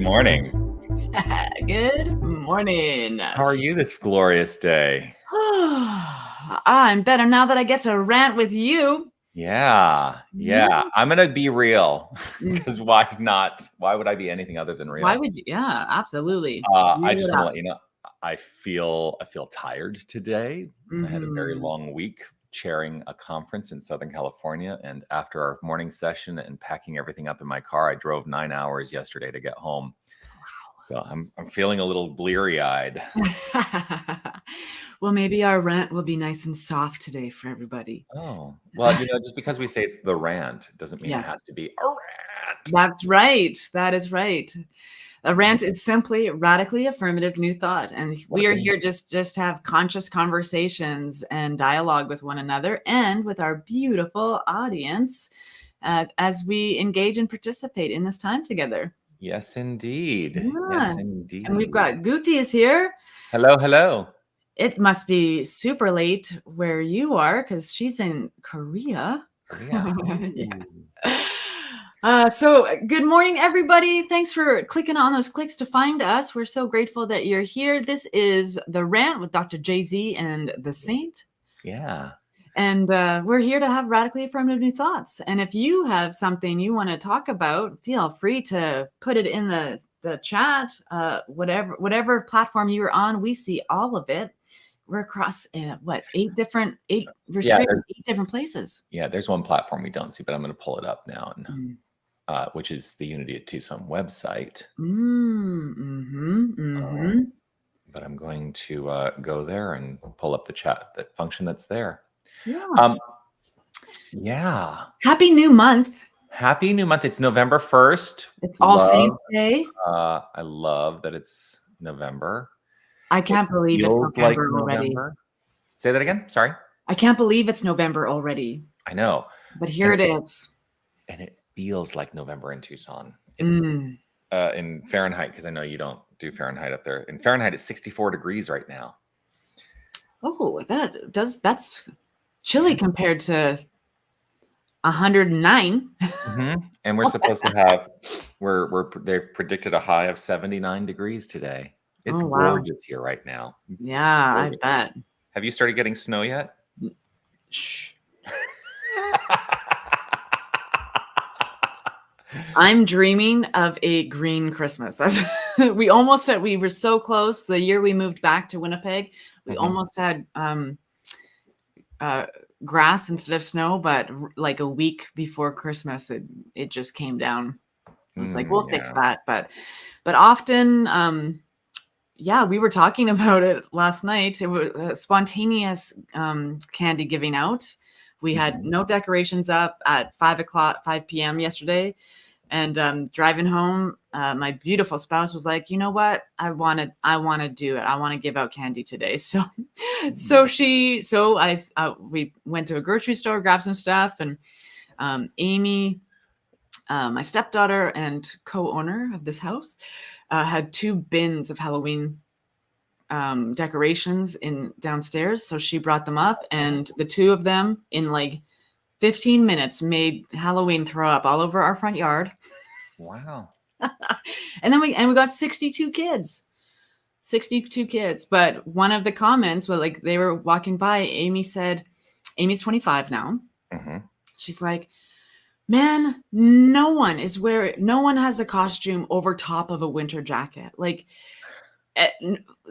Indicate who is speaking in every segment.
Speaker 1: morning.
Speaker 2: Good morning.
Speaker 1: How are you this glorious day?
Speaker 2: I'm better now that I get to rant with you.
Speaker 1: Yeah. I'm going to be real because why not? Why would I be anything other than real?
Speaker 2: Why would you? Yeah, absolutely.
Speaker 1: I just want to let you know, I feel tired today. I had a very long week chairing a conference in Southern California. And after our morning session and packing everything up in my car, I drove 9 hours yesterday to get home. So I'm feeling a little bleary-eyed.
Speaker 2: Well, maybe our rant will be nice and soft today for everybody.
Speaker 1: Oh, well, just because we say it's the rant doesn't mean it has to be a rant.
Speaker 2: That's right. That is right. A rant is simply radically affirmative new thought. And we are here just to have conscious conversations and dialogue with one another and with our beautiful audience as we engage and participate in this time together.
Speaker 1: Yes, indeed.
Speaker 2: Yeah.
Speaker 1: Yes, indeed.
Speaker 2: And we've got Guti is here.
Speaker 1: Hello.
Speaker 2: It must be super late where you are because she's in Korea. So good morning, everybody. Thanks for clicking on those clicks to find us. We're so grateful that you're here. This is The Rant with Dr. Jay-Z and the Saint.
Speaker 1: Yeah. And
Speaker 2: we're here to have radically affirmative new thoughts. And if you have something you want to talk about, feel free to put it in the chat, whatever platform you're on. We see all of it. We're across 8 different places.
Speaker 1: Yeah, there's one platform we don't see, but I'm going to pull it up now, and which is the Unity at Tucson website. But I'm going to go there and pull up the chat function that's there.
Speaker 2: Yeah. Happy new month.
Speaker 1: Happy new month. It's November 1st.
Speaker 2: It's All Saints Day.
Speaker 1: I love that it's November.
Speaker 2: I can't believe it's November already.
Speaker 1: Say that again. Sorry.
Speaker 2: I can't believe it's November already.
Speaker 1: I know.
Speaker 2: But here it is.
Speaker 1: And it feels like November in Tucson. It's in Fahrenheit, because I know you don't do Fahrenheit up there. In Fahrenheit, it's 64 degrees right now.
Speaker 2: Oh, that's chilly compared to 109.
Speaker 1: And we're supposed to have they've predicted a high of 79 degrees today. It's gorgeous here right now.
Speaker 2: Yeah, I bet.
Speaker 1: Have you started getting snow yet?
Speaker 2: Shh. I'm dreaming of a green Christmas. We were so close. The year we moved back to Winnipeg, we almost had grass instead of snow, but like a week before Christmas, it just came down. I was like, we'll fix that. But often, we were talking about it last night. It was a spontaneous candy giving out. We had no decorations up at 5 p.m. yesterday. And driving home, my beautiful spouse was like, you know what? I want to do it. I want to give out candy today. So we went to a grocery store, grabbed some stuff, and Amy, my stepdaughter and co-owner of this house, had 2 bins of Halloween decorations downstairs. So she brought them up, and the 2 of them in like 15 minutes made Halloween throw up all over our front yard.
Speaker 1: Wow.
Speaker 2: And then we got 62 kids. But one of the comments was like, they were walking by, Amy said, Amy's 25 now. She's like, man, no one has a costume over top of a winter jacket. Like,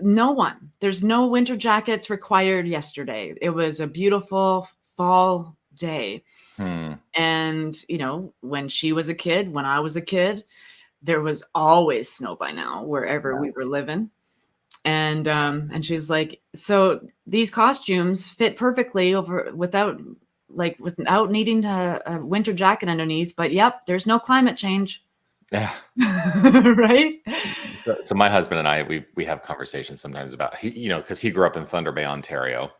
Speaker 2: no one. There's no winter jackets required yesterday. It was a beautiful fall day. And when she was a kid, when I was a kid, there was always snow by now wherever we were living. And she's like, so these costumes fit perfectly without needing a winter jacket underneath. But yep, there's no climate change.
Speaker 1: Yeah.
Speaker 2: Right.
Speaker 1: So my husband and I, we have conversations sometimes about, because he grew up in Thunder Bay, Ontario.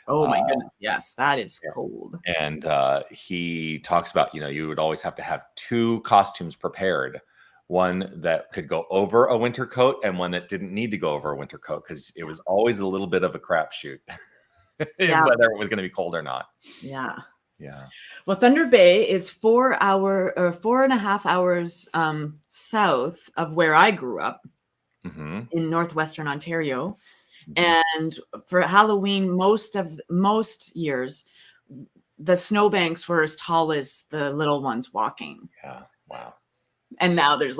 Speaker 2: Oh my goodness. Yes. That is cold.
Speaker 1: And he talks about, you would always have to have 2 costumes prepared. One that could go over a winter coat and one that didn't need to go over a winter coat, because it was always a little bit of a crapshoot whether it was going to be cold or not.
Speaker 2: Yeah.
Speaker 1: Yeah.
Speaker 2: Well, Thunder Bay is 4.5 hours south of where I grew up in northwestern Ontario. And for Halloween, most years, the snowbanks were as tall as the little ones walking.
Speaker 1: Yeah. Wow.
Speaker 2: And now there's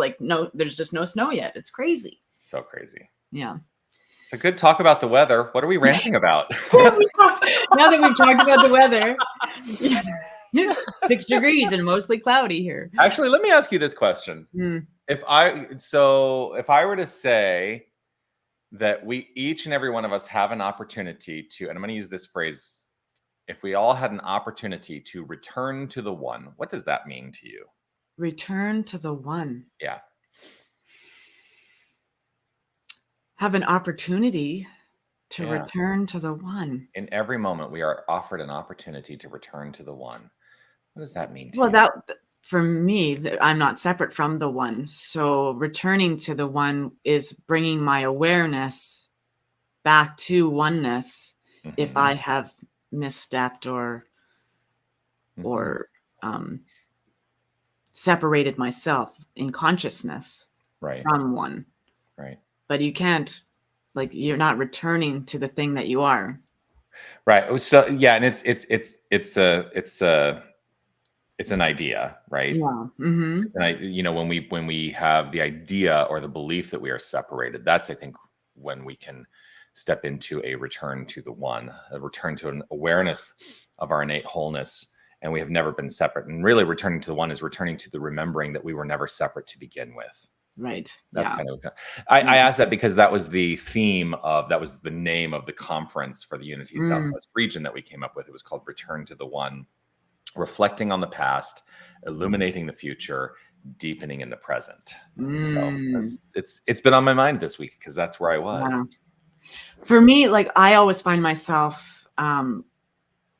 Speaker 2: just no snow yet. It's crazy.
Speaker 1: So crazy.
Speaker 2: Yeah.
Speaker 1: So good talk about the weather. What are we ranting about?
Speaker 2: Now that we've talked about the weather, it's 6 degrees and mostly cloudy here.
Speaker 1: Actually, let me ask you this question. If I were to say that we each and every one of us have an opportunity to, and I'm going to use this phrase, if we all had an opportunity to return to the one, what does that mean to you?
Speaker 2: Return to the one.
Speaker 1: Yeah.
Speaker 2: Have an opportunity to return to the one.
Speaker 1: In every moment, we are offered an opportunity to return to the one. What does that mean to you?
Speaker 2: Well, that for me, I'm not separate from the one. So returning to the one is bringing my awareness back to oneness if I have misstepped or separated myself in consciousness from one.
Speaker 1: Right.
Speaker 2: But you can't, you're not returning to the thing that you are.
Speaker 1: Right. So yeah, and it's an idea, right?
Speaker 2: Yeah.
Speaker 1: And when we have the idea or the belief that we are separated, that's, I think, when we can step into a return to the one, a return to an awareness of our innate wholeness, and we have never been separate. And really, returning to the one is returning to the remembering that we were never separate to begin with.
Speaker 2: Right.
Speaker 1: That's kind of, I asked that because that was the theme that was the name of the conference for the Unity Southwest region that we came up with. It was called Return to the One, reflecting on the past, illuminating the future, deepening in the present. So it's been on my mind this week because that's where I was.
Speaker 2: Wow. For me, I always find myself,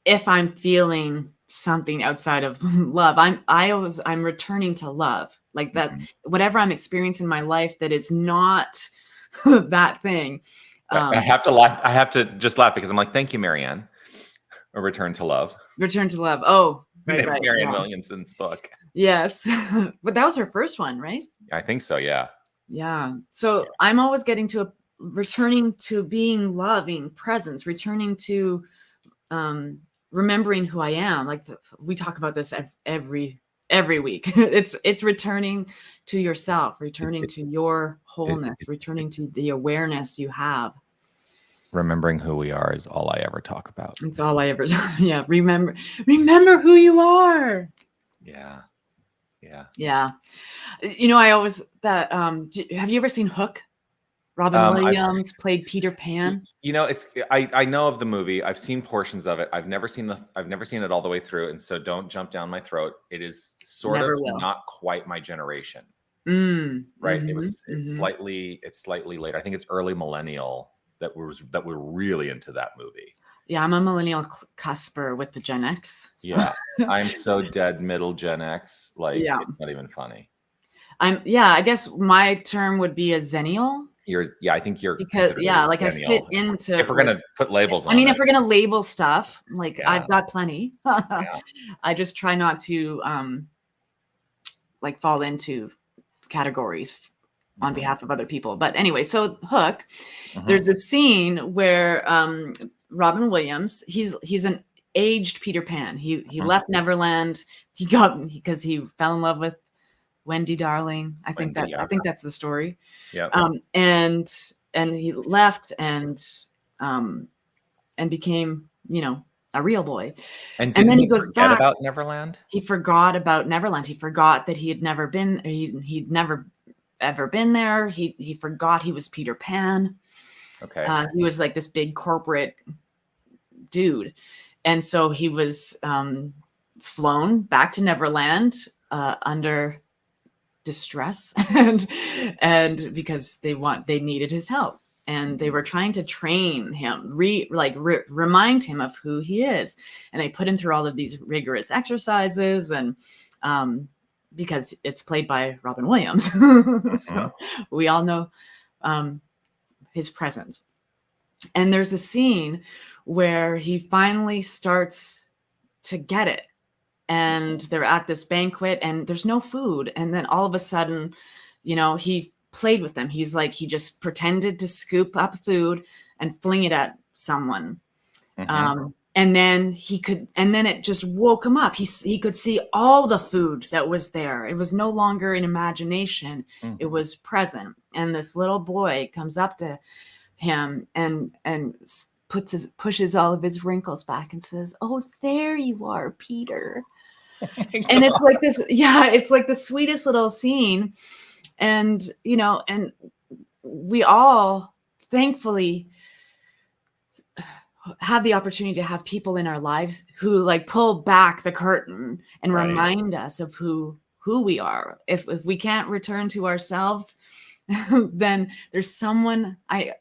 Speaker 2: if I'm feeling something outside of love, I'm returning to love. That, whatever I'm experiencing in my life that is not that thing.
Speaker 1: I have to laugh. I have to just laugh because I'm like, thank you, Marianne. A return to love.
Speaker 2: Return to love. Oh, right.
Speaker 1: Marianne Williamson's book.
Speaker 2: Yes. But that was her first one, right?
Speaker 1: I think so. Yeah.
Speaker 2: Yeah. So I'm always returning to being loving presence, returning to remembering who I am. We talk about this every week. It's returning to yourself, returning to your wholeness, returning to the awareness you have.
Speaker 1: Remembering who we are is all I ever talk about.
Speaker 2: It's all I ever. Yeah. Remember who you are.
Speaker 1: Yeah. Yeah.
Speaker 2: Yeah. I always have you ever seen Hook? Robin Williams played Peter Pan.
Speaker 1: I know of the movie. I've seen portions of it. I've never seen it all the way through, and so don't jump down my throat. It is not quite my generation. Right? It's slightly later. I think it's early millennial that we're really into that movie.
Speaker 2: Yeah, I'm a millennial cusper with the Gen X. So.
Speaker 1: Yeah, I'm so dead middle Gen X. It's not even funny.
Speaker 2: I guess my term would be a zennial.
Speaker 1: I think you're
Speaker 2: because I fit into.
Speaker 1: If we're gonna put labels on,
Speaker 2: if we're gonna label stuff, I've got plenty. I just try not to fall into categories on behalf of other people. But anyway, so Hook, there's a scene where Robin Williams, he's an aged Peter Pan. He left Neverland. Because he fell in love with Wendy Darling. I think that's the story.
Speaker 1: Yeah.
Speaker 2: And he left and became, a real boy.
Speaker 1: And then he goes back about Neverland.
Speaker 2: He forgot about Neverland. He forgot that he had never been. He'd never ever been there. He forgot he was Peter Pan.
Speaker 1: Okay.
Speaker 2: He was this big corporate dude, and so he was flown back to Neverland under distress and because they needed his help, and they were trying to train him, remind him of who he is, and they put him through all of these rigorous exercises, and because it's played by Robin Williams, so we all know his presence. And there's a scene where he finally starts to get it. and they're at this banquet and there's no food. And then all of a sudden, he played with them. He's like, he just pretended to scoop up food and fling it at someone. And then it just woke him up. He could see all the food that was there. It was no longer in imagination. It was present. And this little boy comes up to him and pushes all of his wrinkles back and says, "Oh, there you are, Peter." And it's like this, it's like the sweetest little scene. And, and we all thankfully have the opportunity to have people in our lives who like pull back the curtain and remind us of who we are. If we can't return to ourselves, then there's someone, I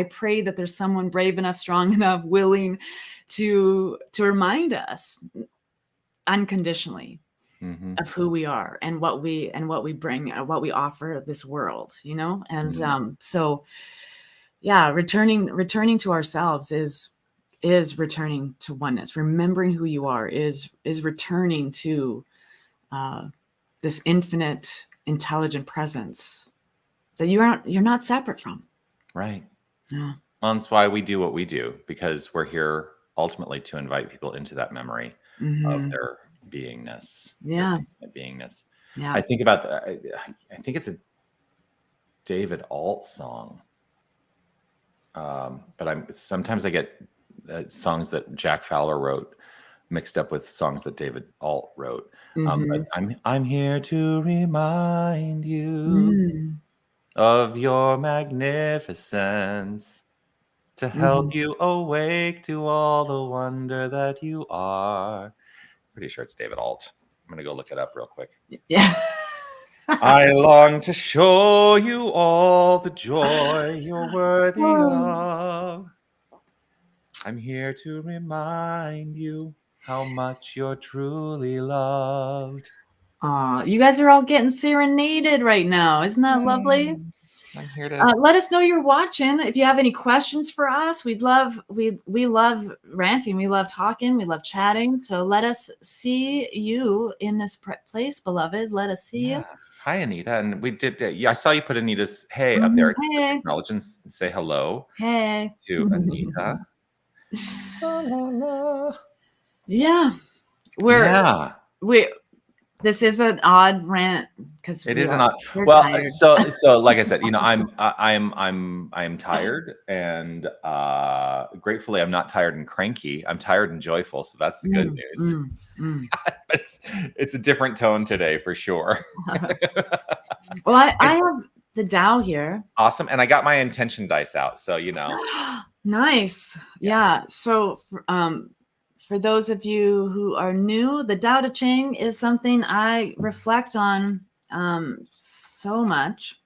Speaker 2: pray that there's someone brave enough, strong enough, willing to remind us unconditionally of who we are and what we bring, what we offer this world, and so returning to ourselves is returning to oneness. Remembering who you are is returning to this infinite, intelligent presence that you're not separate from.
Speaker 1: Right.
Speaker 2: Yeah.
Speaker 1: Well, that's why we do what we do, because we're here ultimately to invite people into that memory of their beingness.
Speaker 2: Yeah.
Speaker 1: Their beingness.
Speaker 2: Yeah.
Speaker 1: I think about I think it's a David Alt song. But sometimes I get songs that Jack Fowler wrote mixed up with songs that David Alt wrote. But I'm here to remind you of your magnificence, to help you awake to all the wonder that you are. Pretty sure it's David Alt. I'm gonna go look it up real quick.
Speaker 2: Yeah.
Speaker 1: I long to show you all the joy you're worthy of. I'm here to remind you how much you're truly loved.
Speaker 2: Aw, you guys are all getting serenaded right now. Isn't that lovely?
Speaker 1: I'm here to
Speaker 2: let us know you're watching. If you have any questions for us, we love ranting. We love talking. We love chatting. So let us see you in this place, beloved. Let us see you.
Speaker 1: Hi, Anita. And we did. I saw you put Anita's hey up there.
Speaker 2: Hey.
Speaker 1: Acknowledge and say hello.
Speaker 2: Hey
Speaker 1: to Anita.
Speaker 2: Yeah, this is an odd rant because
Speaker 1: it is an odd. Well, tired. so like I said, I'm tired, and gratefully I'm not tired and cranky. I'm tired and joyful, so that's the good news. But it's a different tone today for sure.
Speaker 2: Well, I have the Tao here.
Speaker 1: Awesome, and I got my intention dice out, so
Speaker 2: Nice. Yeah. So for those of you who are new, the Tao Te Ching is something I reflect on so much.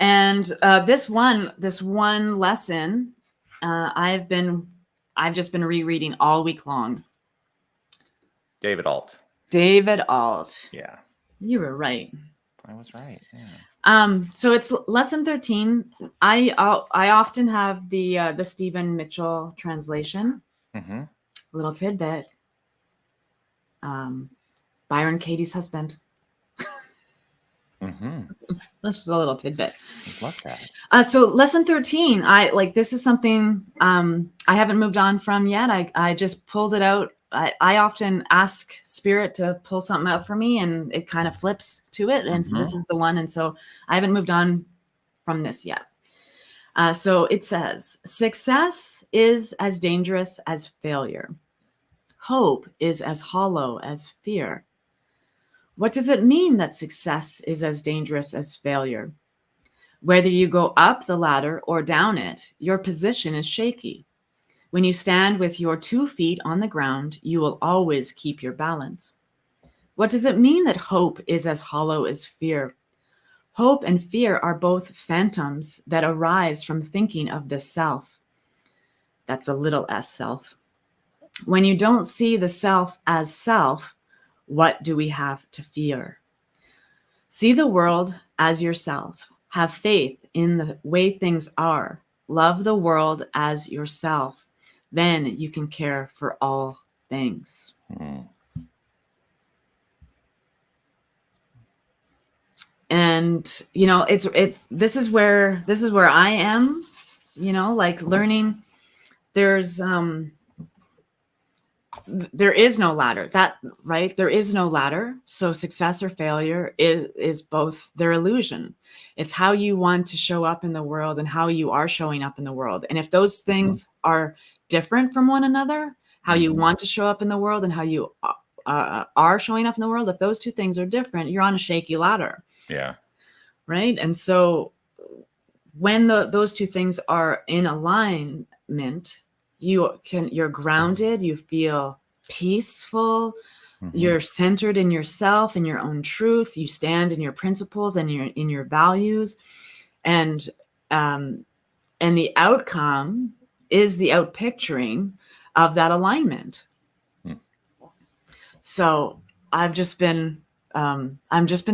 Speaker 2: And this one lesson, I've just been rereading all week long.
Speaker 1: David Alt.
Speaker 2: Yeah. You were right.
Speaker 1: I was right. Yeah.
Speaker 2: So it's lesson 13. I often have the Stephen Mitchell translation. Little tidbit. Byron Katie's husband. That's a little tidbit.
Speaker 1: I love that.
Speaker 2: So lesson 13. This is something I haven't moved on from yet. I just pulled it out. I often ask Spirit to pull something out for me, and it kind of flips to it. And so this is the one. And so I haven't moved on from this yet. So it says, success is as dangerous as failure. Hope is as hollow as fear. What does it mean that success is as dangerous as failure? Whether you go up the ladder or down it, your position is shaky. When you stand with your 2 feet on the ground, you will always keep your balance. What does it mean that hope is as hollow as fear? Hope and fear are both phantoms that arise from thinking of the self. That's a little s self. When you don't see the self as self, what do we have to fear? See the world as yourself. Have faith in the way things are. Love the world as yourself. Then you can care for all things.
Speaker 1: Mm.
Speaker 2: And, you know, this is where I am, you know, like learning. There's, there is no ladder, that right, there is no ladder. So success or failure is both their illusion. It's how you want to show up in the world and how you are showing up in the world. And if those things are different from one another, how you want to show up in the world and how you are showing up in the world, if those two things are different, you're on a shaky ladder.
Speaker 1: Yeah.
Speaker 2: Right. And so when those two things are in alignment, you're grounded, you feel peaceful, you're centered in yourself and your own truth, you stand in your principles and in your values, and the outcome is the outpicturing of that alignment. So I'm just been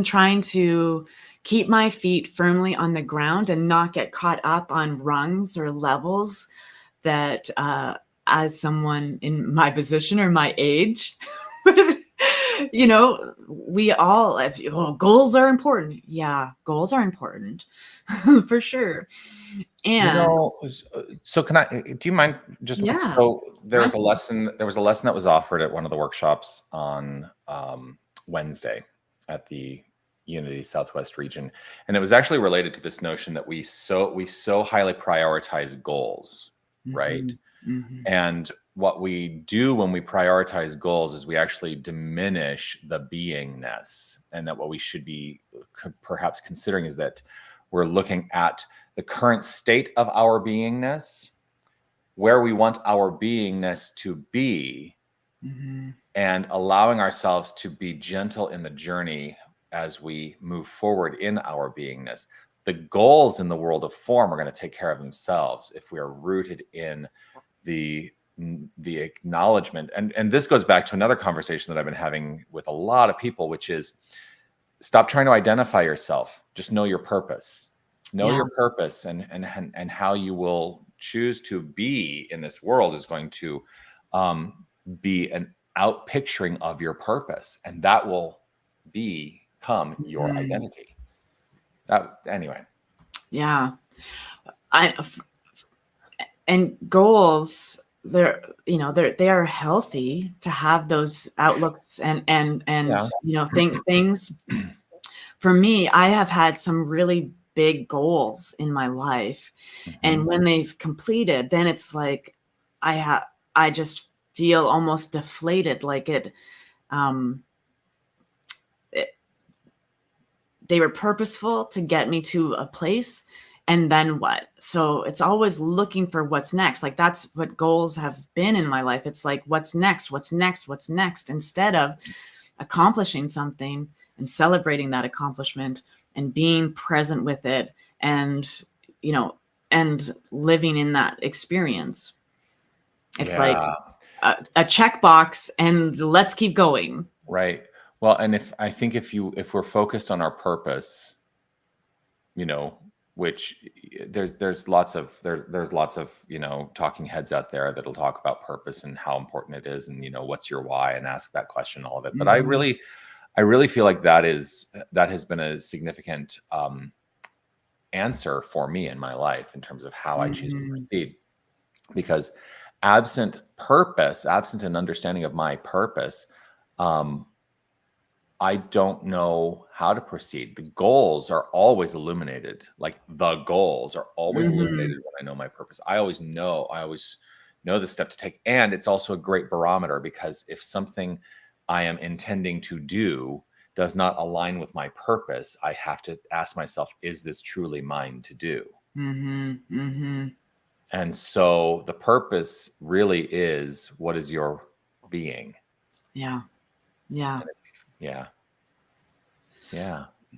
Speaker 2: trying to keep my feet firmly on the ground and not get caught up on rungs or levels that, as someone in my position or my age, you know, we all have, goals are important. Yeah, goals are important for sure. And
Speaker 1: so do you mind just,
Speaker 2: yeah,
Speaker 1: so there was a lesson that was offered at one of the workshops on Wednesday at the Unity Southwest region. And it was actually related to this notion that we so highly prioritize goals, right? And what we do when we prioritize goals is we actually diminish the beingness, and that what we should be perhaps considering is that we're looking at the current state of our beingness, where we want our beingness to be, and allowing ourselves to be gentle in the journey as we move forward in our beingness. The goals in the world of form are going to take care of themselves if we are rooted in the acknowledgement. And this goes back to another conversation that I've been having with a lot of people, which is stop trying to identify yourself. Just know your purpose. Know your purpose, and how you will choose to be in this world is going to be an outpicturing of your purpose, and that will become your identity. Anyway.
Speaker 2: Yeah. And goals, they are healthy to have those outlooks and you know, things. For me, I have had some really big goals in my life, and when they've completed, then it's like I just feel almost deflated, like they were purposeful to get me to a place, and then what? So it's always looking for what's next. Like that's what goals have been in my life. It's like, what's next? What's next? What's next? Instead of accomplishing something and celebrating that accomplishment and being present with it, and, you know, and living in that experience. It's like a checkbox and let's keep going.
Speaker 1: Right. Well, and if we're focused on our purpose, you know, which there's lots of, you know, talking heads out there that'll talk about purpose and how important it is, and, you know, what's your why, and ask that question, all of it. But I really feel like that has been a significant answer for me in my life in terms of how I choose to proceed, because absent purpose, absent an understanding of my purpose, I don't know how to proceed. The goals are always illuminated. Like the goals are always illuminated when I know my purpose. I always know the step to take. And it's also a great barometer, because if something I am intending to do does not align with my purpose, I have to ask myself, is this truly mine to do? And so the purpose really is, what is your being?
Speaker 2: Yeah.
Speaker 1: Yeah.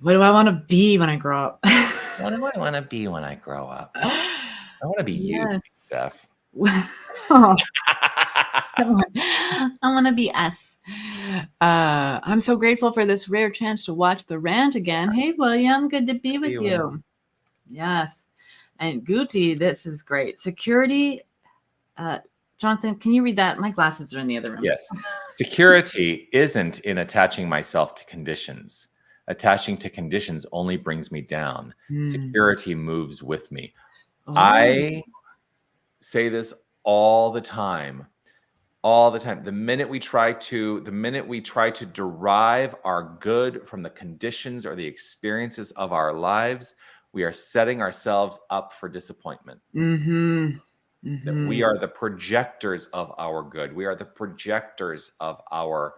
Speaker 2: What do I want to be when I grow up?
Speaker 1: What do I want to be when I grow up? I want to be you, Steph.
Speaker 2: I want to be us. I'm so grateful for this rare chance to watch the rant again. Hey, William, good to be with you. Yes. And Guti, this is great. Security Jonathan, can you read that? My glasses are in the other room.
Speaker 1: Yes. Security isn't in attaching myself to conditions. Attaching to conditions only brings me down. Security moves with me.
Speaker 2: Oh.
Speaker 1: I say this all the time. The minute we try to derive our good from the conditions or the experiences of our lives, we are setting ourselves up for disappointment. That we are the projectors of our good. We are the projectors of our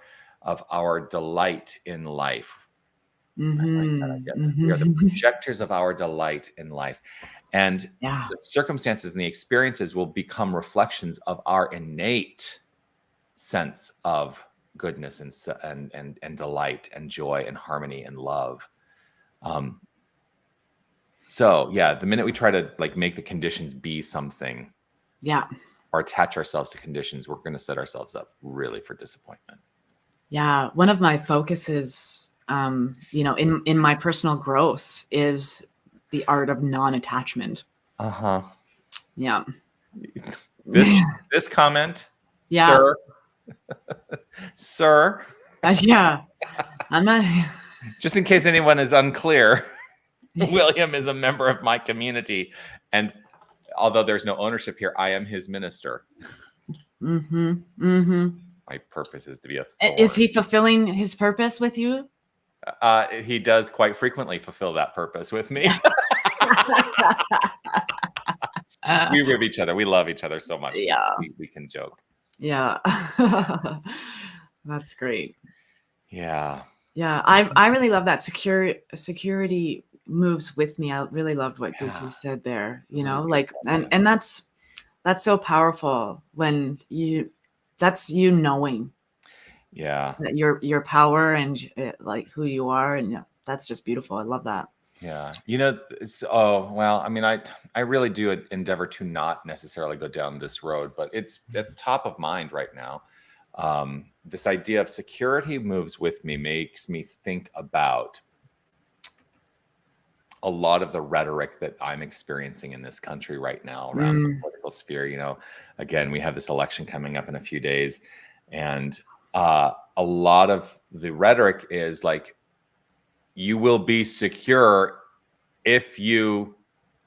Speaker 1: delight in life. I like that idea. We are the projectors of our delight in life. And the circumstances and the experiences will become reflections of our innate sense of goodness and delight and joy and harmony and love. So yeah, the minute we try to like make the conditions be something, or attach ourselves to conditions, we're going to set ourselves up really for disappointment.
Speaker 2: Yeah, one of my focuses, in my personal growth is the art of non-attachment. Yeah.
Speaker 1: This comment, sir. Sir.
Speaker 2: Yeah. I'm not.
Speaker 1: Just in case anyone is unclear, William is a member of my community, and although there's no ownership here, I am his minister. My purpose is to be a thorn.
Speaker 2: Is he fulfilling his purpose with you?
Speaker 1: He does quite frequently fulfill that purpose with me. We rib each other. We love each other so much.
Speaker 2: Yeah.
Speaker 1: We can joke.
Speaker 2: Yeah. That's great.
Speaker 1: Yeah.
Speaker 2: Yeah. I really love that. Security moves with me. I really loved what Guti said there, and that's so powerful when that's you knowing that your power and like who you are. And that's just beautiful. I love that.
Speaker 1: Yeah. I really do endeavor to not necessarily go down this road, but it's at the top of mind right now. This idea of security moves with me makes me think about a lot of the rhetoric that I'm experiencing in this country right now around the political sphere. Again, we have this election coming up in a few days, and a lot of the rhetoric is like, you will be secure if you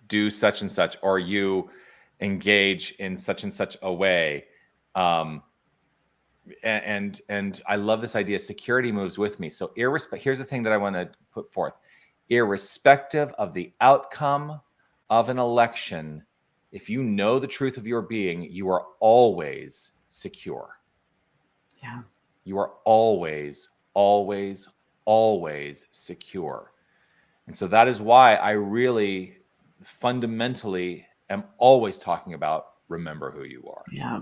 Speaker 1: do such and such, or you engage in such and such a way. And I love this idea. Security moves with me. So here's the thing that I want to put forth. Irrespective of the outcome of an election, if you know the truth of your being, you are always secure.
Speaker 2: Yeah.
Speaker 1: You are always, always, always secure. And so that is why I really fundamentally am always talking about remember who you are.
Speaker 2: Yeah.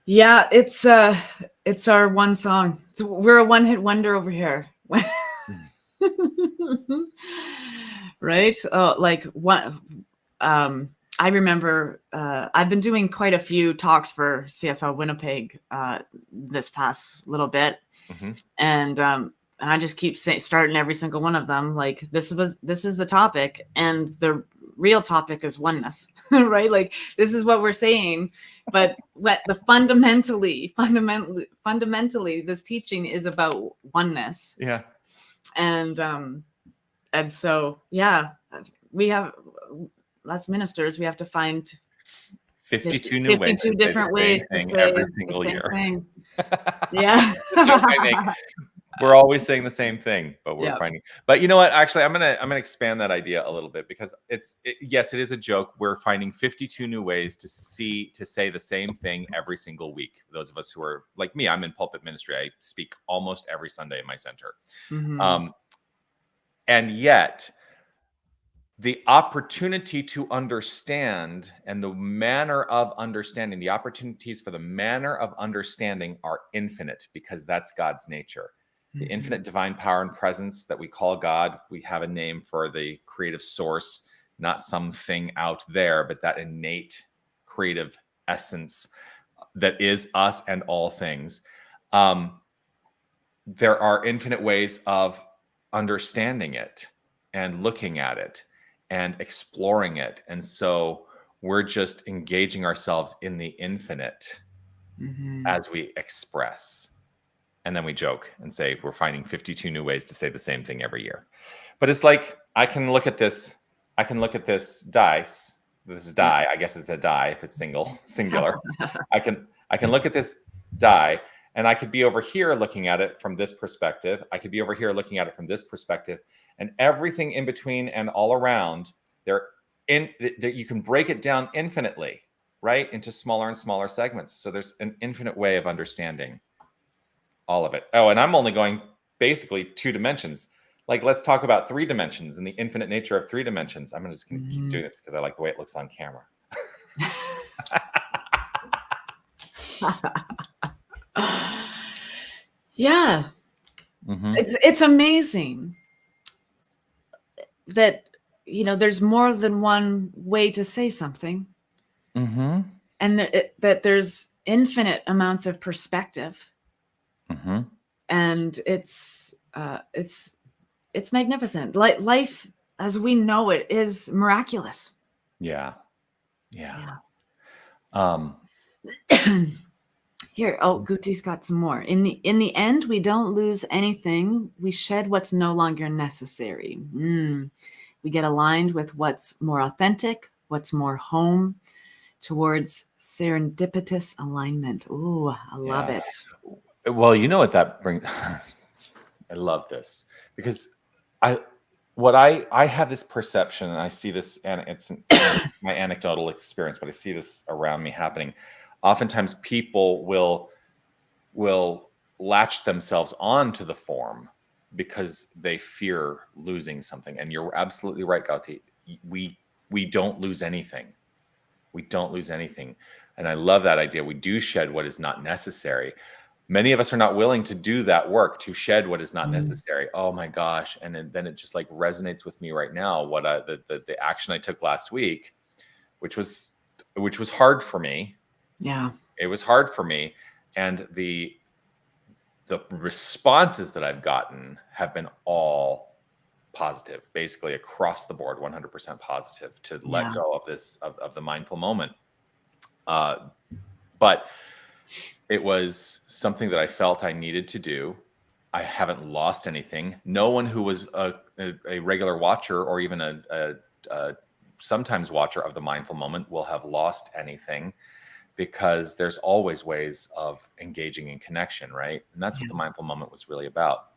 Speaker 2: Yeah, it's our one song. We're a one-hit wonder over here. Right? I remember I've been doing quite a few talks for CSL Winnipeg this past little bit. And I just keep starting every single one of them. Like this is the topic, and the real topic is oneness, right? Like this is what we're saying, but fundamentally, this teaching is about oneness.
Speaker 1: Yeah.
Speaker 2: And so, we have, as ministers, we have to find
Speaker 1: 52 new ways,
Speaker 2: 52 different ways to say
Speaker 1: every single year.
Speaker 2: Thing. Yeah.
Speaker 1: We're always saying the same thing, but we're finding. But you know what? Actually, I'm gonna expand that idea a little bit, because yes, it is a joke. We're finding 52 new ways to say the same thing every single week. Those of us who are like me, I'm in pulpit ministry. I speak almost every Sunday in my center, and yet the opportunity to understand and the manner of understanding, the opportunities for the manner of understanding are infinite, because that's God's nature. The infinite divine power and presence that we call God. We have a name for the creative source, not something out there, but that innate creative essence that is us and all things. There are infinite ways of understanding it and looking at it and exploring it. And so we're just engaging ourselves in the infinite as we express. And then we joke and say we're finding 52 new ways to say the same thing every year. But it's like, I can look at this dice. This is die. I guess it's a die if it's singular. I can look at this die, and I could be over here looking at it from this perspective. I could be over here looking at it from this perspective, and everything in between and all around there. You can break it down infinitely, right, into smaller and smaller segments. So there's an infinite way of understanding all of it. Oh, and I'm only going basically 2 dimensions. Like, let's talk about 3 dimensions and the infinite nature of 3 dimensions. I'm just going to keep doing this because I like the way it looks on camera.
Speaker 2: Yeah. It's amazing that, there's more than one way to say something. And that there's infinite amounts of perspective. And it's magnificent. Life as we know it is miraculous.
Speaker 1: Yeah.
Speaker 2: Here, Guti's got some more. In the end, we don't lose anything. We shed what's no longer necessary. We get aligned with what's more authentic, what's more home, towards serendipitous alignment. Ooh, I love it.
Speaker 1: Well, you know what that brings. I love this because I have this perception, and I see this, and it's my anecdotal experience, but I see this around me happening. Oftentimes people will latch themselves onto the form because they fear losing something. And you're absolutely right, Gauti. We don't lose anything. We don't lose anything. And I love that idea. We do shed what is not necessary. Many of us are not willing to do that work, to shed what is not necessary. Oh my gosh. And then it just like resonates with me right now. What the action I took last week, which was hard for me.
Speaker 2: Yeah.
Speaker 1: It was hard for me. And the responses that I've gotten have been all positive, basically across the board, 100% positive, to let go of this, of the mindful moment. But it was something that I felt I needed to do. I haven't lost anything. No one who was a regular watcher, or even a sometimes watcher of the mindful moment, will have lost anything, because there's always ways of engaging in connection, right? And that's what the mindful moment was really about.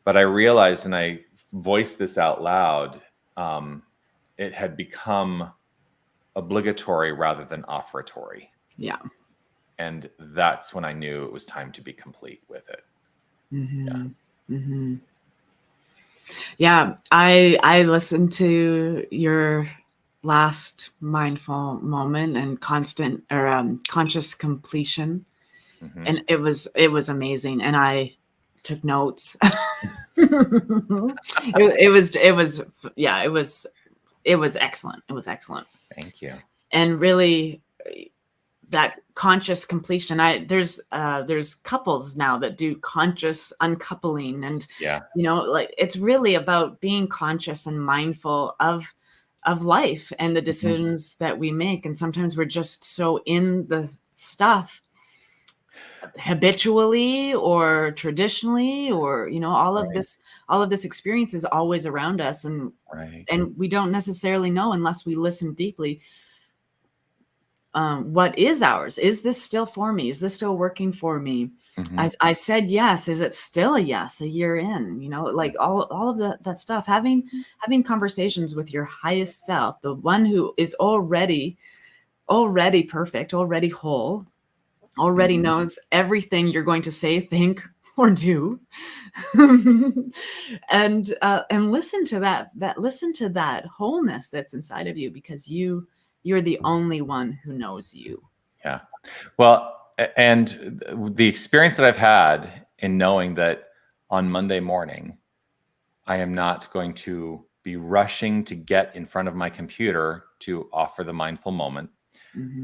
Speaker 1: But I realized, and I voiced this out loud, it had become obligatory rather than offertory.
Speaker 2: Yeah.
Speaker 1: And that's when I knew it was time to be complete with it.
Speaker 2: Yeah. I listened to your last mindful moment and conscious completion, and it was amazing, and I took notes. it was excellent. It was excellent.
Speaker 1: Thank you.
Speaker 2: And really, that conscious completion, there's couples now that do conscious uncoupling, and like, it's really about being conscious and mindful of life and the decisions that we make. And sometimes we're just so in the stuff habitually or traditionally, or all of this experience is always around us, and we don't necessarily know, unless we listen deeply, what is ours. Is this still for me? Is this still working for me? I said yes. Is it still a yes a year in? Like all of that stuff. Having conversations with your highest self, the one who is already perfect, already whole, already knows everything you're going to say, think, or do, and listen to that wholeness that's inside of you, because you're the only one who knows you.
Speaker 1: Yeah. Well, and the experience that I've had in knowing that on Monday morning, I am not going to be rushing to get in front of my computer to offer the mindful moment.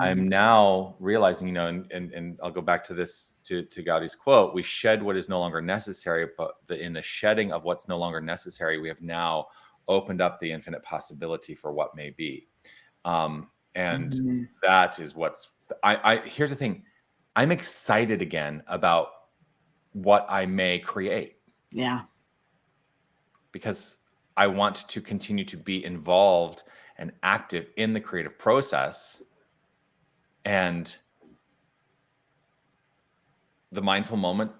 Speaker 1: I'm now realizing, and I'll go back to this, to Gaudi's quote, we shed what is no longer necessary, but in the shedding of what's no longer necessary, we have now opened up the infinite possibility for what may be. And
Speaker 2: Mhm.
Speaker 1: that is what's, here's the thing. I'm excited again about what I may create.
Speaker 2: Yeah.
Speaker 1: Because I want to continue to be involved and active in the creative process. And the mindful moment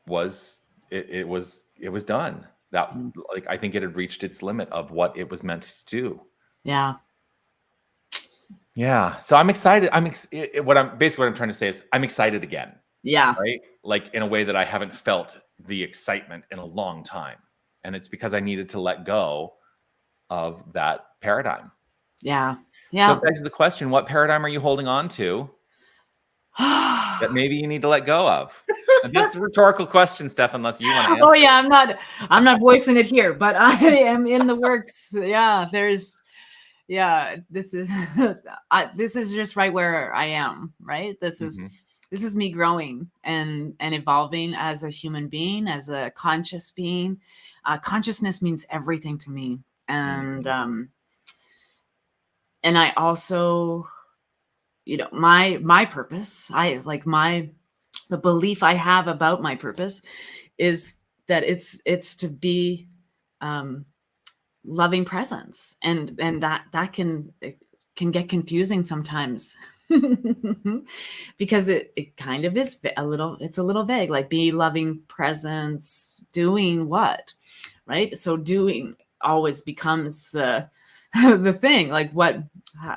Speaker 1: was, it was done. That, like, I think it had reached its limit of what it was meant to do.
Speaker 2: Yeah.
Speaker 1: Yeah. So I'm excited. What I'm trying to say is I'm excited again.
Speaker 2: Yeah.
Speaker 1: Right? Like, in a way that I haven't felt the excitement in a long time. And it's because I needed to let go of that paradigm.
Speaker 2: Yeah.
Speaker 1: So
Speaker 2: Yeah.
Speaker 1: it begs the question, what paradigm are you holding on to that maybe you need to let go of? And that's a rhetorical question, Steph, unless you want to answer.
Speaker 2: Oh yeah, I'm not voicing it here, but I am in the works. Yeah, this is this is just right where I am, right? This is me growing and evolving as a human being, as a conscious being. Consciousness means everything to me. And I also, my purpose, the belief I have about my purpose is that it's to be loving presence, and that can get confusing sometimes because it kind of is it's a little vague, like be loving presence, doing what, right? So doing always becomes the the thing, like what,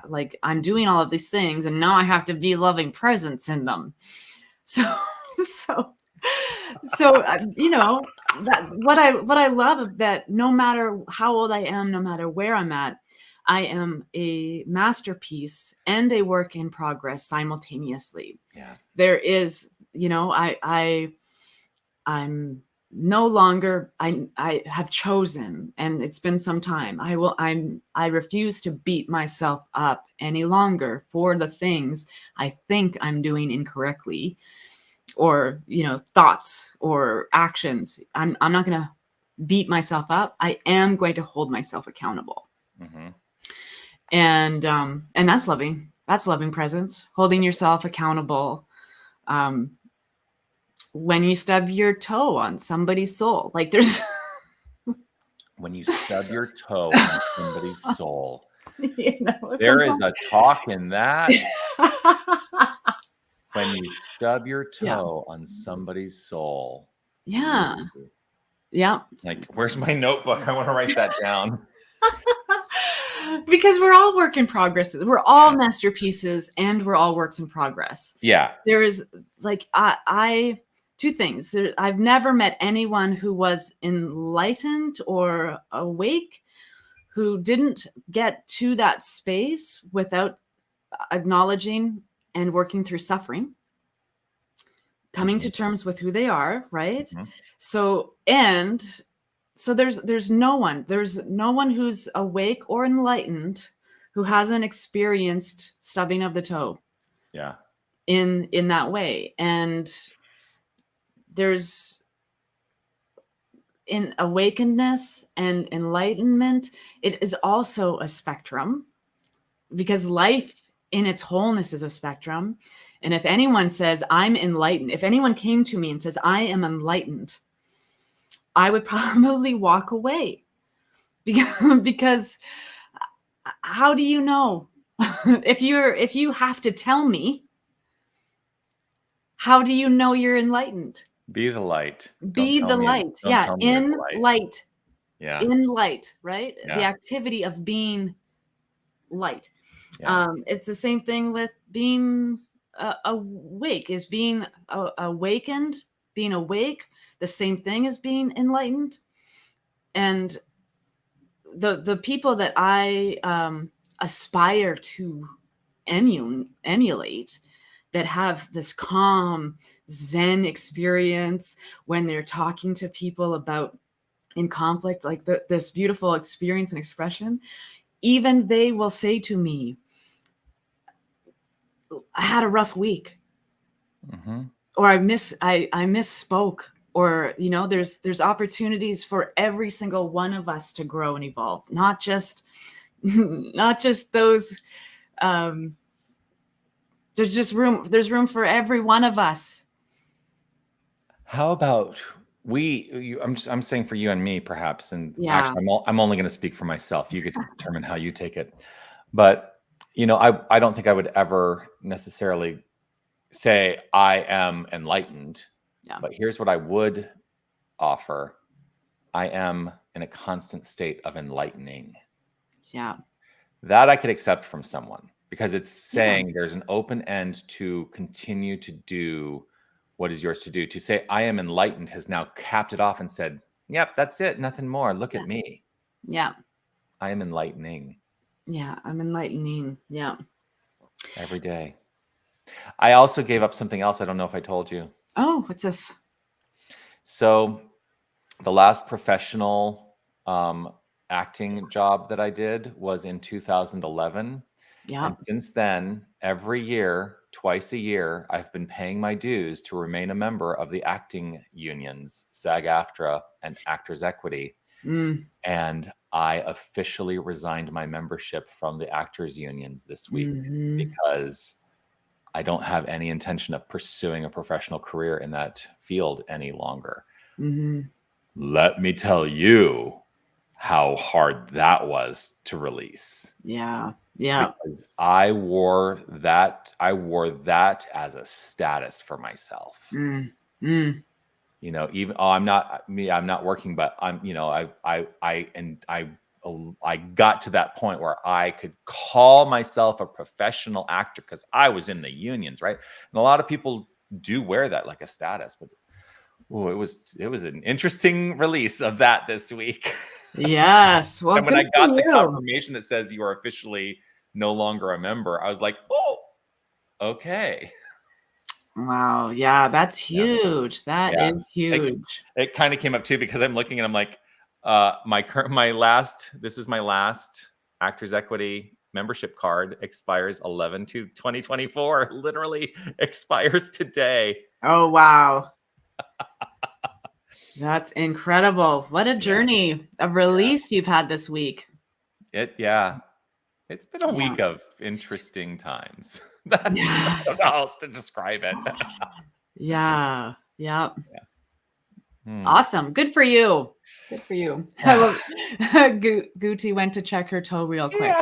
Speaker 2: like I'm doing all of these things and now I have to be loving presence in them. So that what I love is that no matter how old I am, no matter where I'm at, I am a masterpiece and a work in progress simultaneously.
Speaker 1: Yeah.
Speaker 2: There is, I'm no longer, I have chosen, and it's been some time. I refuse to beat myself up any longer for the things I think I'm doing incorrectly, or, thoughts or actions. I'm not going to beat myself up. I am going to hold myself accountable. And that's loving presence, holding yourself accountable. When you stub your toe on somebody's soul, like there's
Speaker 1: when you stub your toe on somebody's soul, there is
Speaker 2: sometimes...
Speaker 1: a talk in that. When you stub your toe on somebody's soul.
Speaker 2: Yeah.
Speaker 1: Ooh.
Speaker 2: Yeah.
Speaker 1: Like, where's my notebook? I want to write that down.
Speaker 2: Because we're all work in progress. We're all masterpieces and we're all works in progress.
Speaker 1: Yeah.
Speaker 2: There is, like, two things. I've never met anyone who was enlightened or awake who didn't get to that space without acknowledging and working through suffering, coming to terms with who they are, right? So there's no one who's awake or enlightened who hasn't experienced stubbing of the toe.
Speaker 1: Yeah.
Speaker 2: In that way. And there's, in awakenedness and enlightenment, it is also a spectrum, because life in its wholeness is a spectrum. And if anyone says I'm enlightened, if anyone came to me and says I am enlightened, I would probably walk away, because how do you know? if you have to tell me, how do you know you're enlightened?
Speaker 1: Be the light.
Speaker 2: Be the light. Yeah. In light.
Speaker 1: Yeah.
Speaker 2: In light, right?
Speaker 1: Yeah.
Speaker 2: The activity of being light.
Speaker 1: Yeah.
Speaker 2: It's the same thing with being awake, is being awakened, being awake, the same thing as being enlightened. And the people that I aspire to emulate, that have this calm Zen experience when they're talking to people about in conflict, like this beautiful experience and expression, even they will say to me, I had a rough week, or I misspoke, or, there's opportunities for every single one of us to grow and evolve, not just those there's just there's room for every one of us.
Speaker 1: How about I'm saying for you and me, perhaps, and
Speaker 2: Yeah.
Speaker 1: actually, I'm only going to speak for myself. You get to determine how you take it. But, I don't think I would ever necessarily say I am enlightened.
Speaker 2: Yeah.
Speaker 1: But here's what I would offer. I am in a constant state of enlightening.
Speaker 2: Yeah.
Speaker 1: That I could accept from someone, because it's saying there's an open end to continue to do what is yours to do. To say I am enlightened has now capped it off and said, yep, that's it. Nothing more. Look at me.
Speaker 2: Yeah.
Speaker 1: I am enlightening.
Speaker 2: Yeah. I'm enlightening. Yeah.
Speaker 1: Every day. I also gave up something else. I don't know if I told you.
Speaker 2: Oh, what's this?
Speaker 1: So the last professional acting job that I did was in 2011.
Speaker 2: Yeah.
Speaker 1: And since then, every year, twice a year, I've been paying my dues to remain a member of the acting unions, SAG-AFTRA and Actors Equity. And I officially resigned my membership from the actors unions this week because I don't have any intention of pursuing a professional career in that field any longer. Let me tell you how hard that was to release.
Speaker 2: Yeah. Yeah.
Speaker 1: Because I wore that as a status for myself. Even I'm not working, but I got to that point where I could call myself a professional actor because I was in the unions, right? And a lot of people do wear that like a status, but it was an interesting release of that this week.
Speaker 2: Yes. Well,
Speaker 1: and when I got the confirmation that says you are officially no longer a member, I was like, oh, okay.
Speaker 2: Wow. Yeah, that's huge. That is huge.
Speaker 1: It kind of came up too because I'm looking and I'm like, this is my last Actors Equity membership card expires 11/2/2024. Literally expires today.
Speaker 2: Oh, wow. That's incredible. What a journey of release you've had this week.
Speaker 1: It's been a week of interesting times. I don't know how else to describe it.
Speaker 2: Yeah. Awesome. Good for you. Good for you. I love Gucci went to check her toe real quick.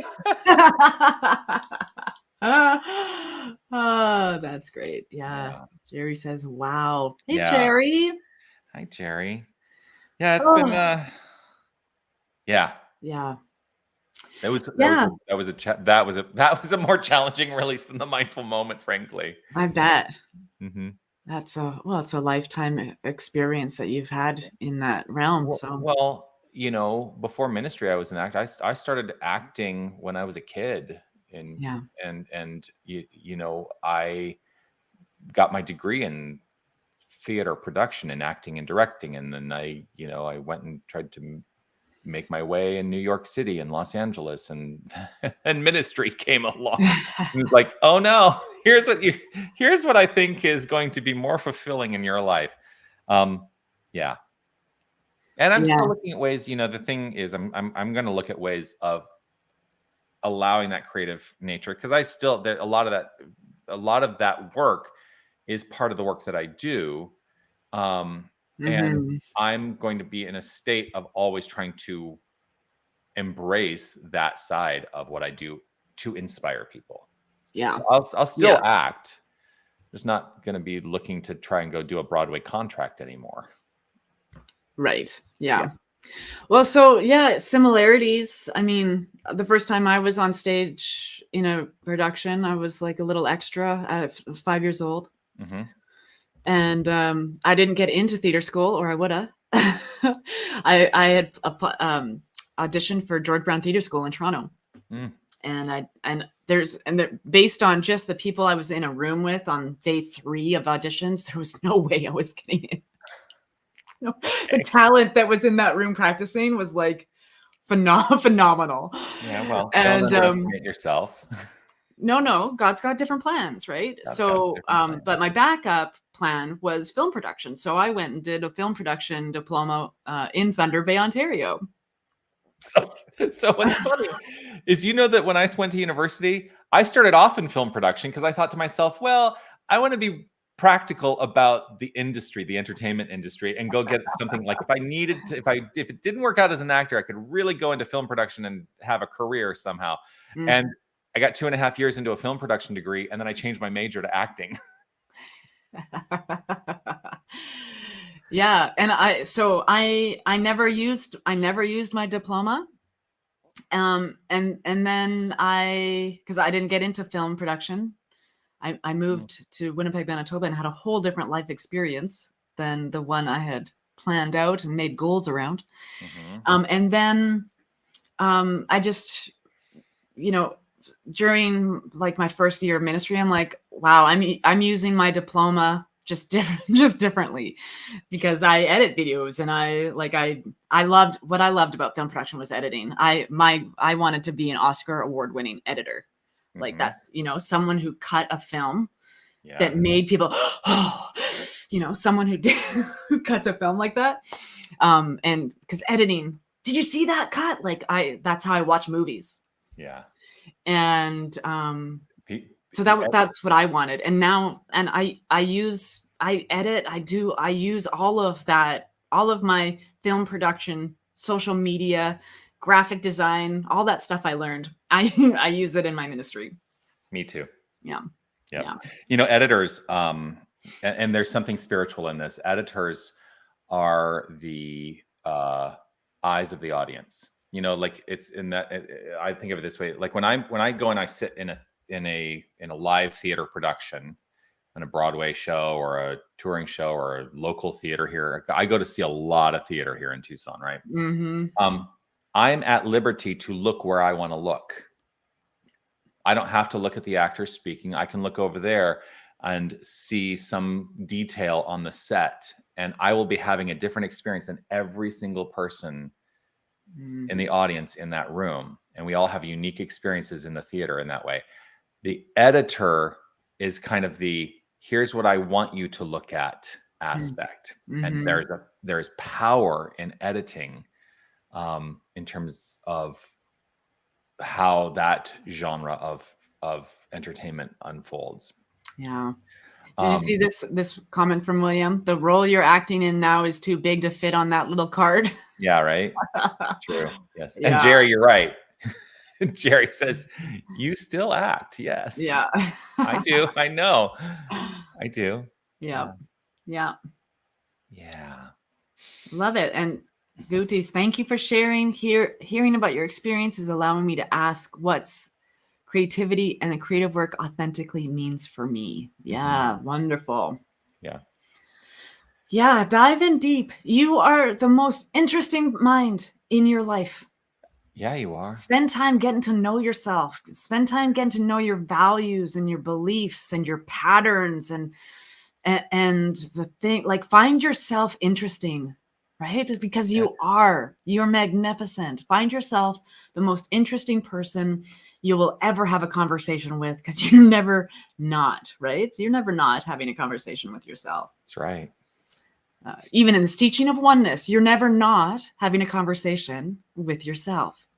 Speaker 2: Oh, that's great. Yeah. Jerry says, wow. Hey, Jerry.
Speaker 1: Hi, Jerry. Yeah, it's been
Speaker 2: Yeah.
Speaker 1: That was a more challenging release than the mindful moment, frankly.
Speaker 2: I bet. That's it's a lifetime experience that you've had in that realm.
Speaker 1: Well, before ministry, I was an actor. I started acting when I was a kid, and I got my degree in theater production and acting and directing, and then I went and tried to make my way in New York City and Los Angeles, and ministry came along. And it's like, oh no, here's what I think is going to be more fulfilling in your life. And I'm still looking at ways, the thing is I'm going to look at ways of allowing that creative nature, because a lot of that work is part of the work that I do. And I'm going to be in a state of always trying to embrace that side of what I do to inspire people.
Speaker 2: Yeah.
Speaker 1: So I'll still act. Just not going to be looking to try and go do a Broadway contract anymore.
Speaker 2: Right. Yeah. Well, so similarities. I mean, the first time I was on stage in a production, I was like a little extra. I was 5 years old. And I didn't get into theater school, or I would have. I had auditioned for George Brown Theater School in Toronto, and based on just the people I was in a room with on day 3 of auditions, there was no way I was getting in. The talent that was in that room practicing was like phenomenal.
Speaker 1: Yeah, well,
Speaker 2: and
Speaker 1: don't underestimate yourself.
Speaker 2: No, God's got different plans, right? But my backup plan was film production. So I went and did a film production diploma in Thunder Bay, Ontario.
Speaker 1: So what's funny is, that when I went to university, I started off in film production because I thought to myself, well, I want to be practical about the industry, the entertainment industry, and go get something like if I needed to, if it didn't work out as an actor, I could really go into film production and have a career somehow. And I got 2.5 years into a film production degree, and then I changed my major to acting.
Speaker 2: Yeah, and I never used my diploma. And then because I didn't get into film production, I moved to Winnipeg, Manitoba, and had a whole different life experience than the one I had planned out and made goals around. And then I just, during like my first year of ministry, I'm like, wow, I'm using my diploma just differently, because I edit videos, and I loved what I loved about film production was editing. I wanted to be an Oscar award-winning editor. Like that's, someone who cut a film that made people, someone who cuts a film like that. And because editing, did you see that cut? Like that's how I watch movies. Yeah. And so that's what I wanted. And now, and I use all of that, all of my film production, social media, graphic design, all that stuff I learned. I use it in my ministry.
Speaker 1: Me too.
Speaker 2: Yeah.
Speaker 1: Editors, and there's something spiritual in this. Editors are the eyes of the audience. Like it's in that. I think of it this way: like when I go and I sit in a live theater production, in a Broadway show or a touring show or a local theater here. I go to see a lot of theater here in Tucson, right? I'm at liberty to look where I want to look. I don't have to look at the actors speaking. I can look over there and see some detail on the set, and I will be having a different experience than every single person in the audience in that room. And we all have unique experiences in the theater in that way. The editor is kind of the, here's what I want you to look at aspect. And there's power in editing in terms of how that genre of entertainment unfolds.
Speaker 2: Yeah. Did you see this comment from William? The role you're acting in now is too big to fit on that little card.
Speaker 1: Yeah, right. True. Yes. Yeah. And Jerry, you're right. Jerry says, you still act. Yes.
Speaker 2: Yeah.
Speaker 1: I do. I know. I do.
Speaker 2: Yeah. Yeah.
Speaker 1: Yeah.
Speaker 2: Love it. And Gooties, thank you for sharing. Hearing about your experience is allowing me to ask what's creativity and the creative work authentically means for me. Yeah. Wonderful.
Speaker 1: Yeah.
Speaker 2: Yeah. Dive in deep. You are the most interesting mind in your life.
Speaker 1: Yeah, you are.
Speaker 2: Spend time getting to know yourself. Spend time getting to know your values and your beliefs and your patterns and the thing, like find yourself interesting, right? Because you're magnificent. Find yourself the most interesting person you will ever have a conversation with, because you're never not, right? You're never not having a conversation with yourself.
Speaker 1: That's right.
Speaker 2: Even in this teaching of oneness, you're never not having a conversation with yourself,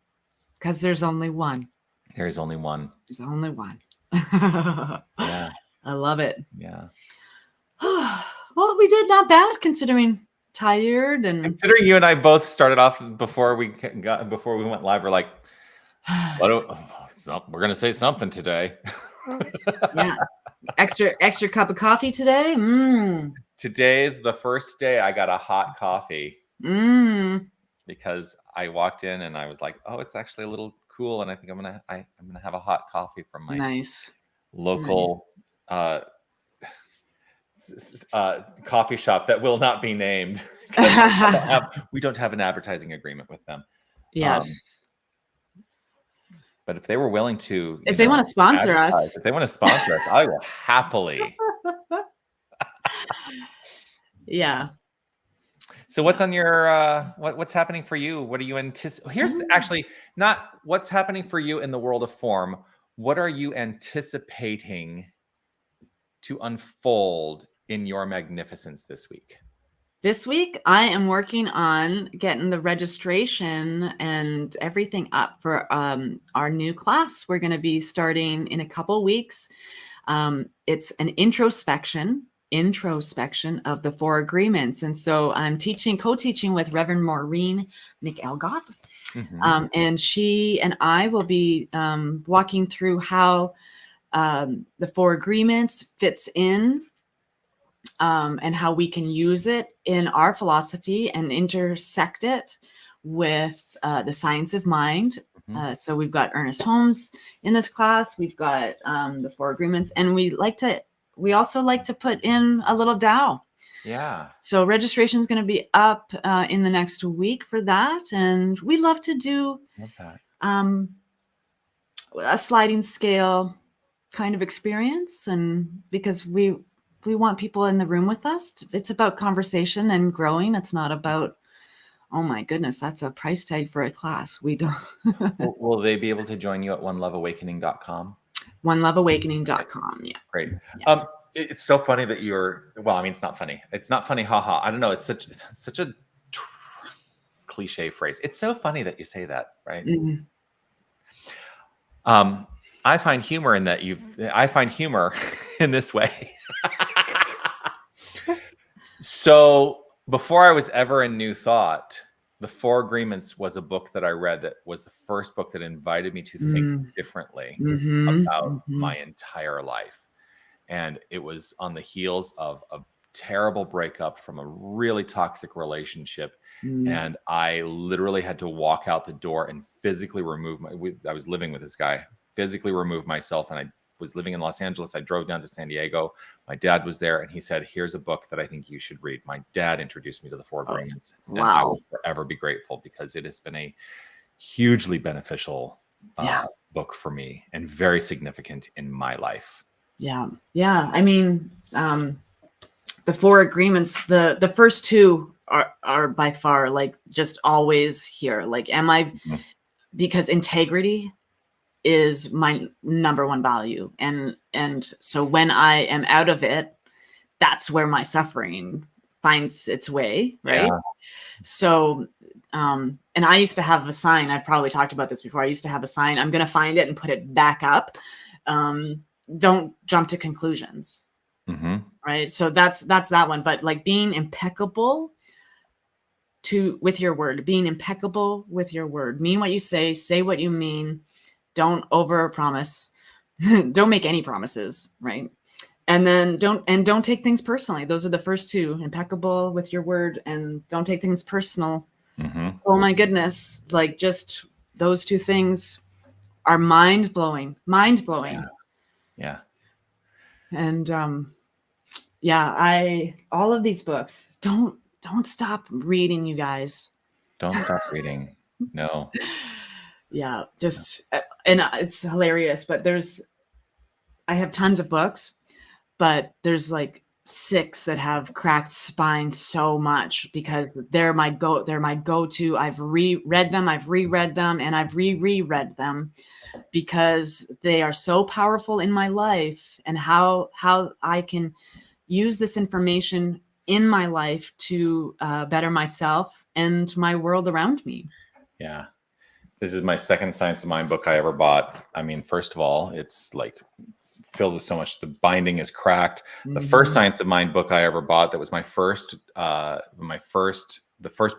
Speaker 2: because there's only one.
Speaker 1: There's only one.
Speaker 2: There's only one.
Speaker 1: Yeah.
Speaker 2: I love it.
Speaker 1: Yeah.
Speaker 2: Well, we did not bad considering tired and
Speaker 1: considering you and I both started off before we went live. We're like, we're gonna say something today.
Speaker 2: Yeah. Extra cup of coffee today.
Speaker 1: Today's the first day I got a hot coffee. Because I walked in and I was like, oh, it's actually a little cool, and I think I'm gonna have a hot coffee from my local coffee shop that will not be named. We don't have an advertising agreement with them.
Speaker 2: Yes.
Speaker 1: But if they were willing to,
Speaker 2: if they want to sponsor us,
Speaker 1: I will happily.
Speaker 2: Yeah.
Speaker 1: So what's on your what's happening for you? What are you Here's actually not what's happening for you in the world of form. What are you anticipating to unfold in your magnificence this week?
Speaker 2: This week, I am working on getting the registration and everything up for our new class. We're going to be starting in a couple weeks. It's an introspection of the 4 agreements. And so I'm co-teaching with Reverend Maureen McElgott. And she and I will be walking through how the 4 agreements fits in and how we can use it in our philosophy and intersect it with the science of mind. So we've got Ernest Holmes in this class. We've got the 4 agreements, and we also like to put in a little Tao.
Speaker 1: Yeah.
Speaker 2: So registration is going to be up in the next week for that, and we love to do a sliding scale kind of experience, and because we want people in the room with us. It's about conversation and growing. It's not about, oh my goodness, that's a price tag for a class. We don't.
Speaker 1: Will they be able to join you at oneloveawakening.com?
Speaker 2: Oneloveawakening.com. Yeah.
Speaker 1: Great. Yeah. It's so funny that it's not funny. It's not funny. Haha. I don't know. It's such a cliche phrase. It's so funny that you say that, right? Mm-hmm. I find humor in that I find humor in this way. So before I was ever in New Thought, The 4 Agreements was a book that I read that was the first book that invited me to think differently about my entire life. And it was on the heels of a terrible breakup from a really toxic relationship. And I literally had to walk out the door and physically remove I was living with this guy, physically remove myself. And I was living in Los Angeles. I drove down to San Diego. My dad was there, and he said, "Here's a book that I think you should read." My dad introduced me to the 4 Agreements.
Speaker 2: Wow.
Speaker 1: And I will forever be grateful, because it has been a hugely beneficial book for me and very significant in my life.
Speaker 2: Yeah. Yeah. I mean, the 4 agreements, the first 2 are by far like just always here. Like, because integrity is my number 1 value. And so when I am out of it, that's where my suffering finds its way. Right. Yeah. So, and I used to have a sign. I've probably talked about this before. I used to have a sign. I'm going to find it and put it back up. Don't jump to conclusions. Right. So that's that one. But like being impeccable with your word, mean what you say what you mean. Don't over promise. Don't make any promises. Right. And then don't take things personally. Those are the first 2: impeccable with your word, and don't take things personal. Oh my goodness. Like, just those 2 things are mind blowing.
Speaker 1: Yeah.
Speaker 2: And all of these books, don't stop reading, you guys.
Speaker 1: Don't stop reading. No.
Speaker 2: Yeah, and it's hilarious, but I have tons of books, but there's like 6 that have cracked spine so much, because they're my go-to. I've reread them, and I've reread them, because they are so powerful in my life, and how I can use this information in my life to better myself and my world around me.
Speaker 1: Yeah. This is my second Science of Mind book I ever bought. I mean, first of all, it's like filled with so much. The binding is cracked. The first Science of Mind book I ever bought, that was the first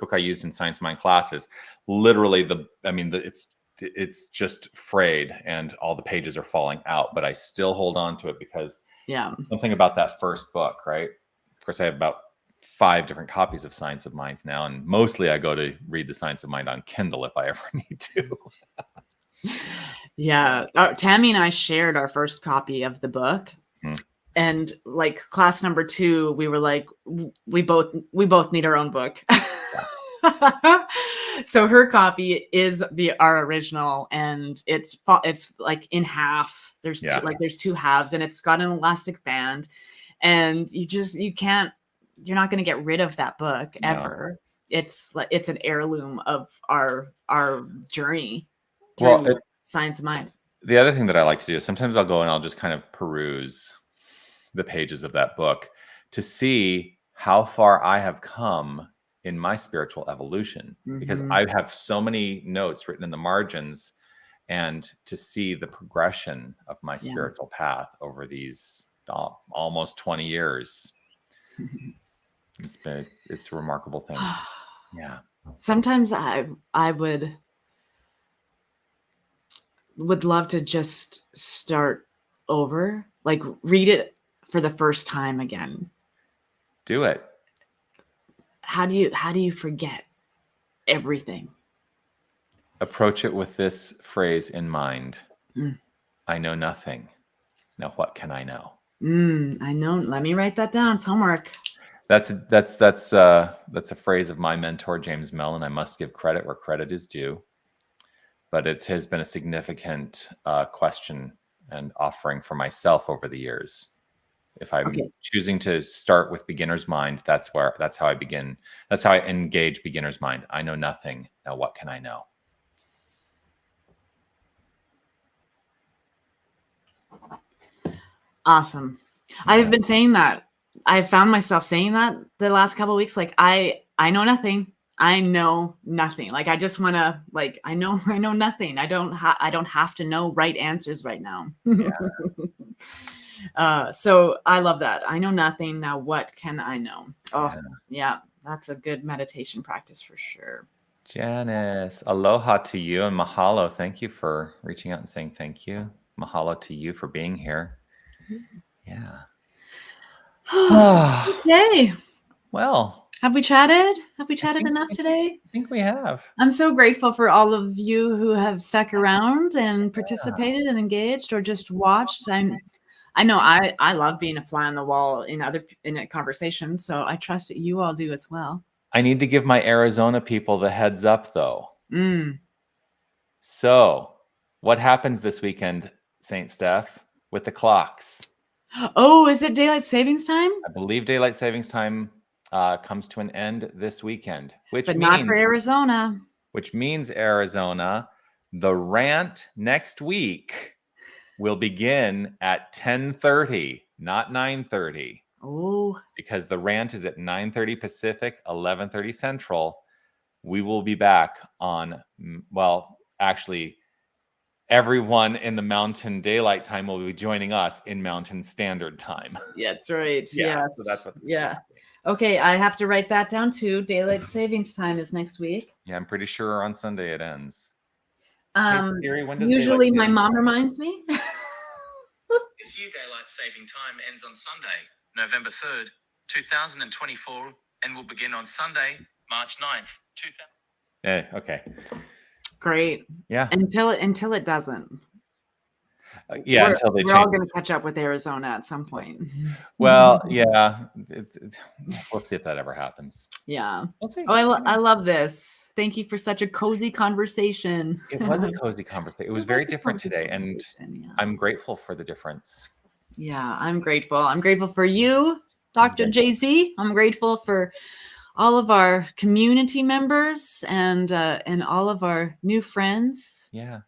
Speaker 1: book I used in Science of Mind classes. Literally, it's just frayed and all the pages are falling out, but I still hold on to it because something about that first book, right? Of course, I have about 5 different copies of Science of Mind now, and mostly I go to read the Science of Mind on Kindle if I ever need to.
Speaker 2: Yeah. Tammy and I shared our first copy of the book. And like class number 2, we were like, we both need our own book. So her copy is our original, and it's like in half. There's 2 halves, and it's got an elastic band, and you're not going to get rid of that book ever. No. It's an heirloom of our journey through Science of Mind.
Speaker 1: The other thing that I like to do is sometimes I'll go and I'll just kind of peruse the pages of that book to see how far I have come in my spiritual evolution, because I have so many notes written in the margins, and to see the progression of my spiritual path over these almost 20 years. It's a remarkable thing. Yeah.
Speaker 2: Sometimes I would love to just start over, like read it for the first time again.
Speaker 1: Do it.
Speaker 2: How do you forget everything?
Speaker 1: Approach it with this phrase in mind. I know nothing. Now what can I know?
Speaker 2: I know. Let me write that down. It's homework.
Speaker 1: That's a phrase of my mentor, James Mellon. I must give credit where credit is due. But it has been a significant question and offering for myself over the years. If I'm choosing to start with beginner's mind, that's how I begin. That's how I engage beginner's mind. I know nothing. Now what can I know?
Speaker 2: Awesome. Yeah. I've been saying that. I found myself saying that the last couple of weeks. Like I know nothing. I know nothing. Like I just want to, like, I know nothing. I don't have to know right answers right now. Yeah. So I love that. I know nothing. Now what can I know? Oh yeah. That's a good meditation practice for sure.
Speaker 1: Janice, aloha to you and mahalo. Thank you for reaching out and saying thank you. Mahalo to you for being here. Yeah.
Speaker 2: Okay.
Speaker 1: Well,
Speaker 2: have we chatted? Have we chatted enough today?
Speaker 1: I think we have.
Speaker 2: I'm so grateful for all of you who have stuck around and participated and engaged or just watched. I know I love being a fly on the wall in conversations, so I trust that you all do as well.
Speaker 1: I need to give my Arizona people the heads up, though. So, what happens this weekend, St. Steph, with the clocks?
Speaker 2: Oh, is it daylight savings time?
Speaker 1: I believe daylight savings time comes to an end this weekend,
Speaker 2: but not for Arizona.
Speaker 1: Which means Arizona, the RANT next week will begin at 10:30, not 9:30.
Speaker 2: Oh,
Speaker 1: because the RANT is at 9:30 Pacific, 11:30 Central. We will be back on, well, actually, everyone in the Mountain Daylight Time will be joining us in Mountain Standard Time.
Speaker 2: Yeah, that's right.
Speaker 1: Yeah,
Speaker 2: yes.
Speaker 1: So that's what.
Speaker 2: Yeah. Okay, I have to write that down too. Daylight savings time is next week.
Speaker 1: Yeah, I'm pretty sure on Sunday it ends.
Speaker 2: Hey, Siri, when does usually my mom reminds me.
Speaker 3: This year daylight saving time ends on Sunday, November 3rd, 2024, and will begin on Sunday, March 9th, 2000.
Speaker 1: Okay.
Speaker 2: Great.
Speaker 1: Yeah.
Speaker 2: Until it doesn't.
Speaker 1: Until they change.
Speaker 2: We're all going to catch up with Arizona at some point.
Speaker 1: Well, yeah. We'll see if that ever happens.
Speaker 2: Yeah. We'll see. Oh, I love this. Thank you for such a cozy conversation.
Speaker 1: It was a cozy conversation. It was very different today, and I'm grateful for the difference.
Speaker 2: Yeah, I'm grateful. I'm grateful for you, Dr. JZ. I'm grateful for all of our community members and all of our new friends.
Speaker 1: Yeah.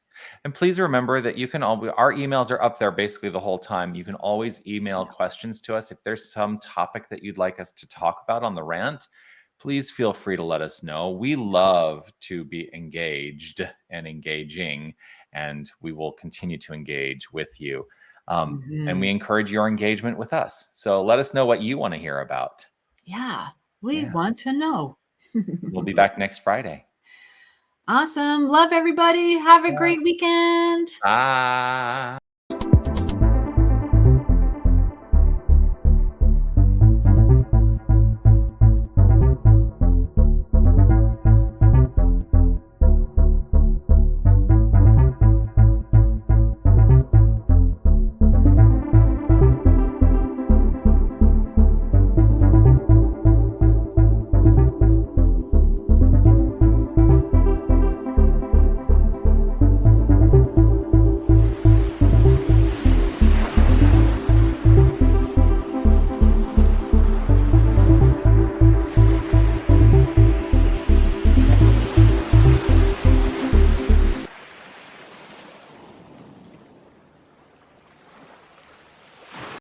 Speaker 1: And please remember that you can our emails are up there basically the whole time. You can always email questions to us. If there's some topic that you'd like us to talk about on the RANT, please feel free to let us know. We love to be engaged and engaging, and we will continue to engage with you. And we encourage your engagement with us. So let us know what you want to hear about.
Speaker 2: Yeah, we want to know.
Speaker 1: We'll be back next Friday.
Speaker 2: Awesome. Love everybody. Have a great weekend.
Speaker 1: Bye.